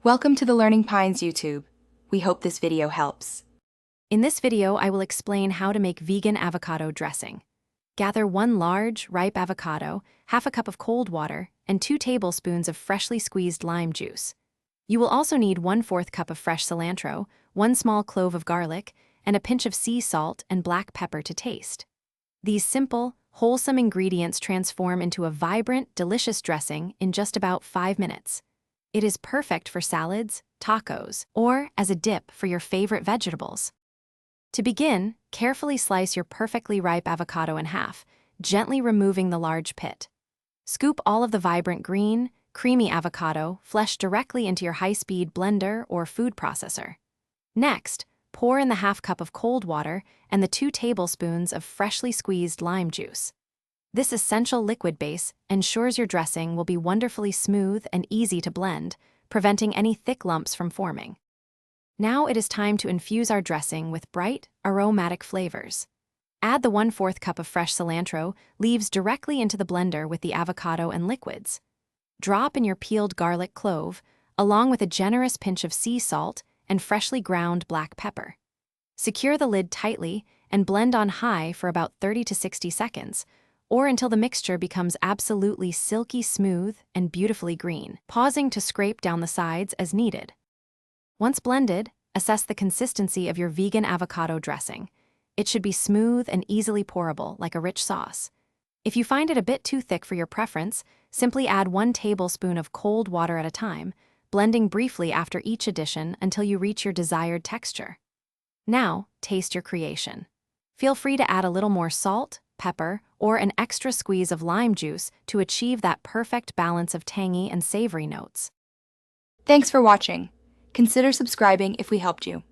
Welcome to the Learning Pines YouTube. We hope this video helps. In this video, I will explain how to make vegan avocado dressing. Gather 1 large, ripe avocado, half a cup of cold water, and 2 tablespoons of freshly squeezed lime juice. You will also need 1/4 cup of fresh cilantro, 1 small clove of garlic, and a pinch of sea salt and black pepper to taste. These simple, wholesome ingredients transform into a vibrant, delicious dressing in just about 5 minutes. It is perfect for salads, tacos, or as a dip for your favorite vegetables. To begin, carefully slice your perfectly ripe avocado in half, gently removing the large pit. Scoop all of the vibrant green, creamy avocado flesh directly into your high-speed blender or food processor. Next, pour in the half cup of cold water and the 2 tablespoons of freshly squeezed lime juice. This essential liquid base ensures your dressing will be wonderfully smooth and easy to blend, preventing any thick lumps from forming. Now it is time to infuse our dressing with bright, aromatic flavors. Add the 1/4 cup of fresh cilantro leaves directly into the blender with the avocado and liquids. Drop in your peeled garlic clove, along with a generous pinch of sea salt and freshly ground black pepper. Secure the lid tightly and blend on high for about 30 to 60 seconds, or until the mixture becomes absolutely silky smooth and beautifully green, pausing to scrape down the sides as needed. Once blended, assess the consistency of your vegan avocado dressing. It should be smooth and easily pourable like a rich sauce. If you find it a bit too thick for your preference, simply add 1 tablespoon of cold water at a time, blending briefly after each addition until you reach your desired texture. Now, taste your creation. Feel free to add a little more salt, pepper, or an extra squeeze of lime juice to achieve that perfect balance of tangy and savory notes. Thanks for watching. Consider subscribing if we helped you.